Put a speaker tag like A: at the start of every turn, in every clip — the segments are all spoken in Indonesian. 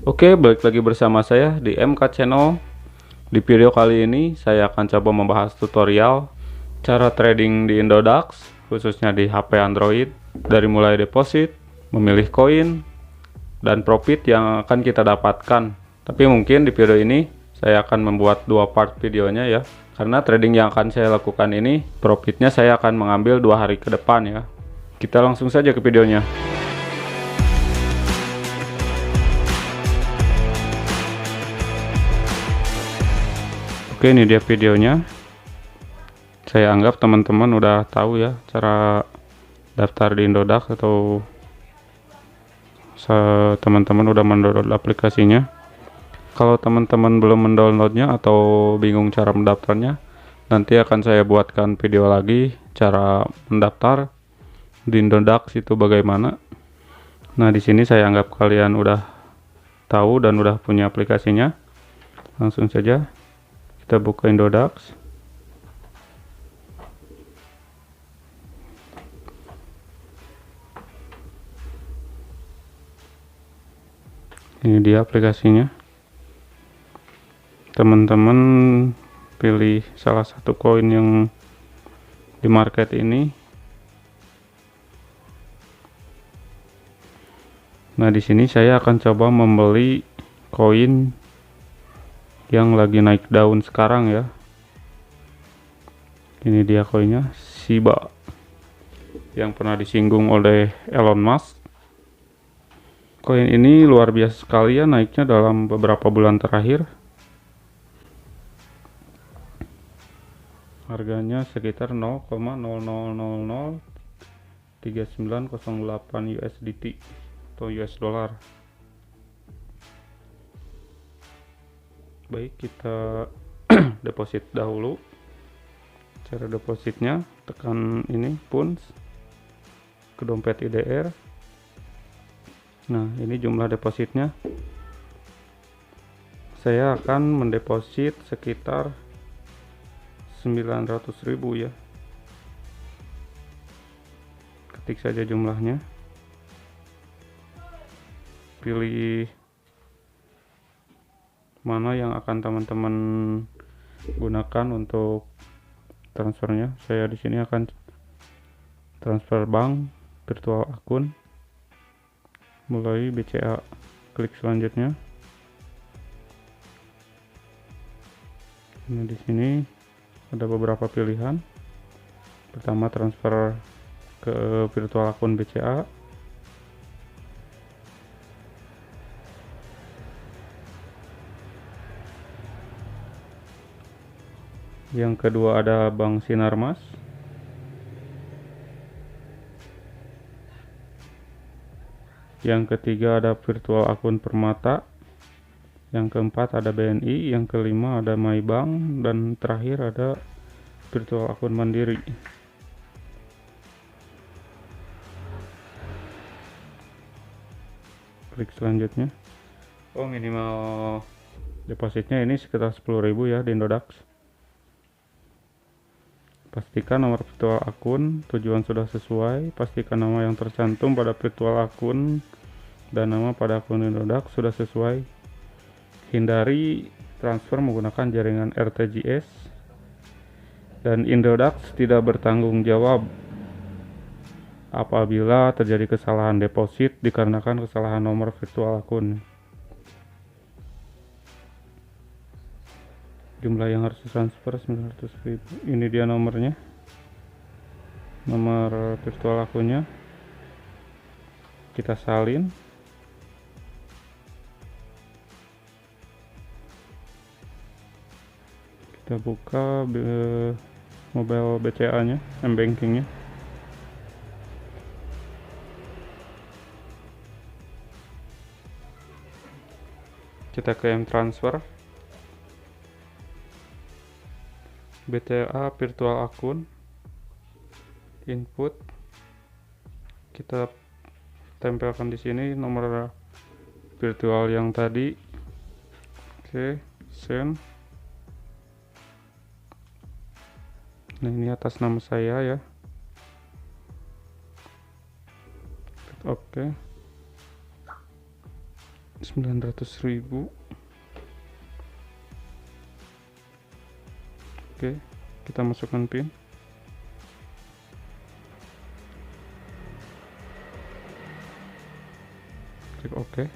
A: Oke, balik lagi bersama saya di MK Channel. Di video kali ini saya akan coba membahas tutorial cara trading di Indodax, khususnya di HP Android, dari mulai deposit, memilih koin, dan profit yang akan kita dapatkan. Tapi mungkin di video ini saya akan membuat dua part videonya ya, karena trading yang akan saya lakukan ini profitnya saya akan mengambil 2 hari ke depan ya. Kita langsung saja ke videonya. Oke, ini dia videonya. Saya anggap teman-teman udah tahu ya cara daftar di Indodax, atau teman-teman udah mendownload aplikasinya. Kalau teman-teman belum mendownloadnya atau bingung cara mendaftarnya, nanti akan saya buatkan video lagi cara mendaftar di Indodax itu bagaimana. Nah, di sini saya anggap kalian udah tahu dan udah punya aplikasinya. Langsung saja kita buka Indodax. Ini dia aplikasinya. Teman-teman pilih salah satu koin yang di market ini. Nah, di sini saya akan coba membeli koin yang lagi naik daun sekarang ya. Ini dia koinnya, Shiba, yang pernah disinggung oleh Elon Musk. Koin ini luar biasa sekali ya naiknya dalam beberapa bulan terakhir. Harganya sekitar 0,00003908 USDT atau US dollar. Baik, kita deposit dahulu. Cara depositnya tekan ini funds ke dompet IDR. Nah, ini jumlah depositnya. Saya akan mendeposit sekitar 900.000 ya. Ketik saja jumlahnya. Pilih mana yang akan teman-teman gunakan untuk transfernya. Saya di sini akan transfer bank virtual akun melalui BCA. Klik selanjutnya. Nah, di sini ada beberapa pilihan. Pertama, transfer ke virtual akun BCA. Yang kedua ada Bank Sinarmas. Yang ketiga ada virtual akun Permata. Yang keempat ada BNI. Yang kelima ada MyBank. Dan terakhir ada virtual akun Mandiri. Klik selanjutnya. Oh, minimal depositnya ini sekitar 10.000 ya di Indodax. Pastikan nomor virtual akun, tujuan sudah sesuai. Pastikan nama yang tercantum pada virtual akun dan nama pada akun Indodax sudah sesuai. Hindari transfer menggunakan jaringan RTGS. Dan Indodax tidak bertanggung jawab apabila terjadi kesalahan deposit dikarenakan kesalahan nomor virtual akun. Jumlah yang harus ditransfer 900.000. Ini dia nomornya, nomor virtual akunnya. Kita salin. Kita buka mobile BCA nya, M-Banking nya. Kita ke M-Transfer, BCA virtual akun, input. Kita tempelkan di sini nomor virtual yang tadi. Oke, send. Nah, ini atas nama saya ya. Oke. 900.000. Oke, kita masukkan pin. Klik OK.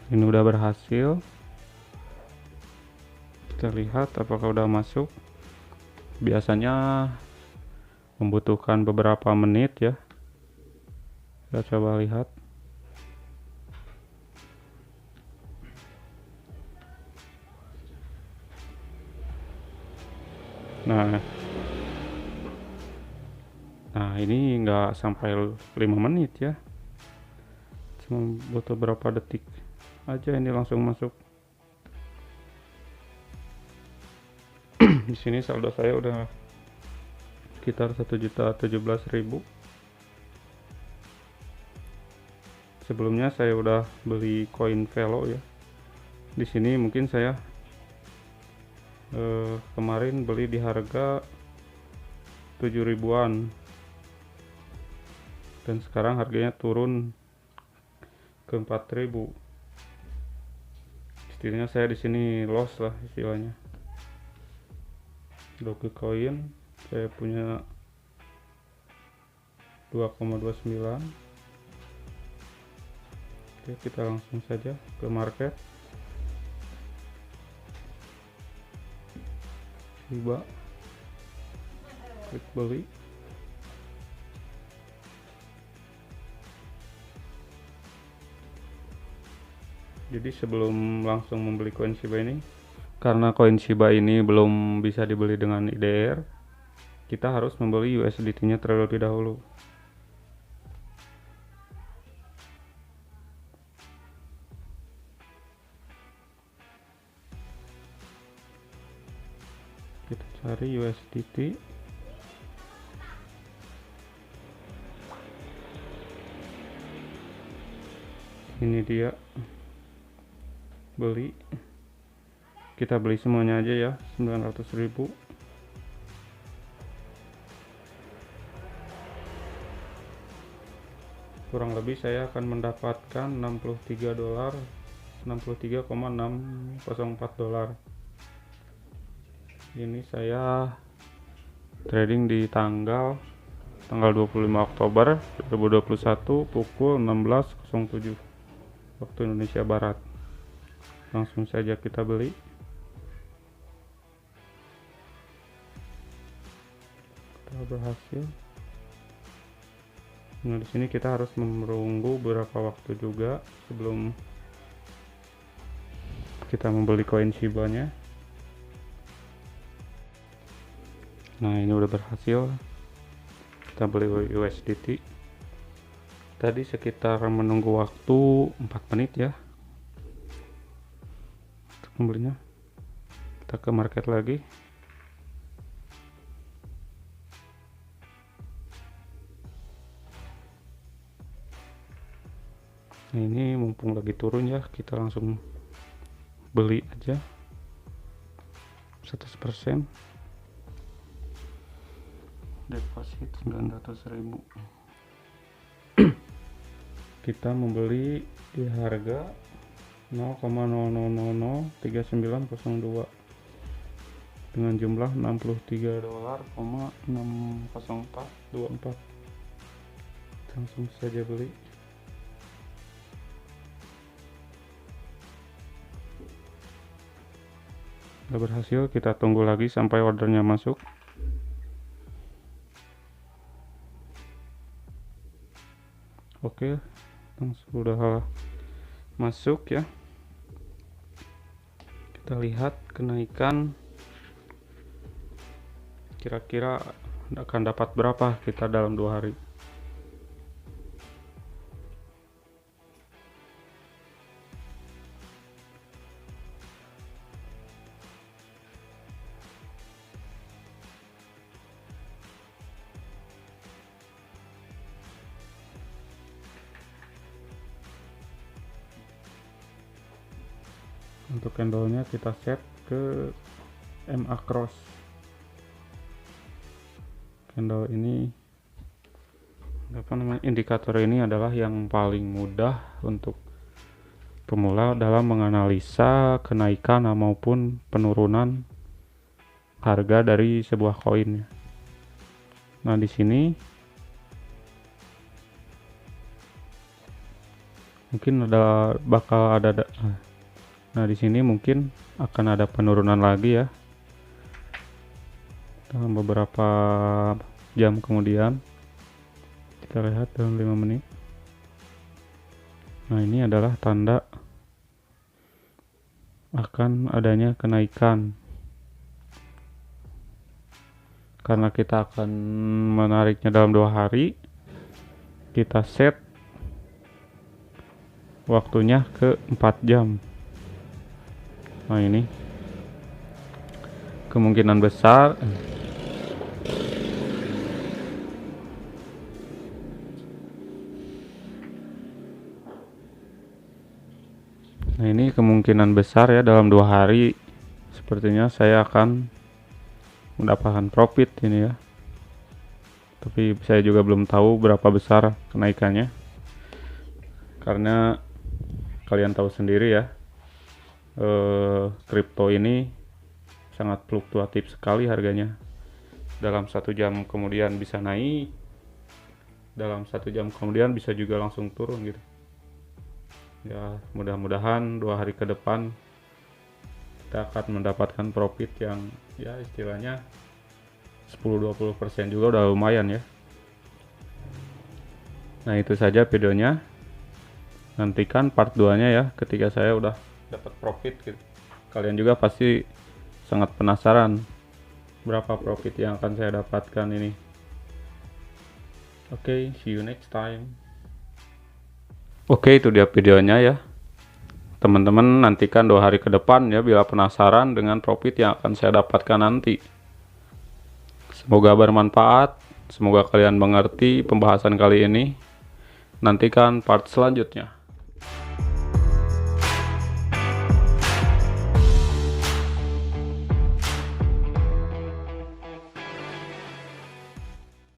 A: Ini udah berhasil. Kita lihat apakah udah masuk. Biasanya membutuhkan beberapa menit ya. Kita coba lihat. Nah ini nggak sampai 5 menit ya, cuma butuh berapa detik aja ini langsung masuk. Di sini saldo saya udah sekitar 1.017.000. Sebelumnya saya udah beli koin Velo ya. Di sini mungkin saya kemarin beli di harga 7.000-an dan sekarang harganya turun ke 4.000. Istilahnya saya di sini loss lah istilahnya. Dogecoin saya punya 2,29. Oke, kita langsung saja ke market. Coba klik beli. Jadi sebelum langsung membeli koin Shiba ini, karena koin Shiba ini belum bisa dibeli dengan IDR, kita harus membeli USDT-nya terlebih dahulu. Kita cari USDT. Ini dia, beli. Kita beli semuanya aja ya, 900.000. Kurang lebih saya akan mendapatkan 63 dolar, 63,604 dolar. Ini saya trading di tanggal 25 Oktober 2021 pukul 16.07 waktu Indonesia Barat. Langsung saja kita beli. Kita berhasil. Nah, di sini kita harus menunggu beberapa waktu juga sebelum kita membeli koin Shiba-nya. Nah, ini udah berhasil. Kita beli USDT. Tadi sekitar menunggu waktu 4 menit ya untuk membelinya. Kita ke market lagi. Nah, ini mumpung lagi turun ya, kita langsung beli aja 100%. Deposit 900.000. Kita membeli di harga 0,00003902 dengan jumlah 63 dolar, 60424. Langsung saja beli. Udah berhasil, kita tunggu lagi sampai ordernya masuk. Oke, sudah masuk ya. Kita lihat kenaikan kira-kira akan dapat berapa kita dalam 2 hari. Untuk candlenya kita set ke MA Cross. Candle ini indikator ini adalah yang paling mudah untuk pemula dalam menganalisa kenaikan maupun penurunan harga dari sebuah koin. Nah, di sini mungkin bakal ada nah di sini mungkin akan ada penurunan lagi ya dalam beberapa jam kemudian. Kita lihat dalam 5 menit. Nah, ini adalah tanda akan adanya kenaikan, karena kita akan menariknya dalam 2 hari. Kita set waktunya ke 4 jam. Nah, ini kemungkinan besar ya dalam 2 hari sepertinya saya akan mendapatkan profit ini ya. Tapi saya juga belum tahu berapa besar kenaikannya, karena kalian tahu sendiri ya, kripto ini sangat fluktuatif sekali harganya. Dalam 1 jam kemudian bisa naik, dalam 1 jam kemudian bisa juga langsung turun gitu ya. Mudah-mudahan 2 hari ke depan kita akan mendapatkan profit yang ya istilahnya 10-20% juga udah lumayan ya. Nah, itu saja videonya. Nantikan part 2 nya ya, ketika saya udah dapat profit gitu. Kalian juga pasti sangat penasaran berapa profit yang akan saya dapatkan ini. Oke, see you next time. Oke, itu dia videonya ya. Teman-teman nantikan 2 hari ke depan ya, bila penasaran dengan profit yang akan saya dapatkan nanti. Semoga bermanfaat, semoga kalian mengerti pembahasan kali ini. Nantikan part selanjutnya.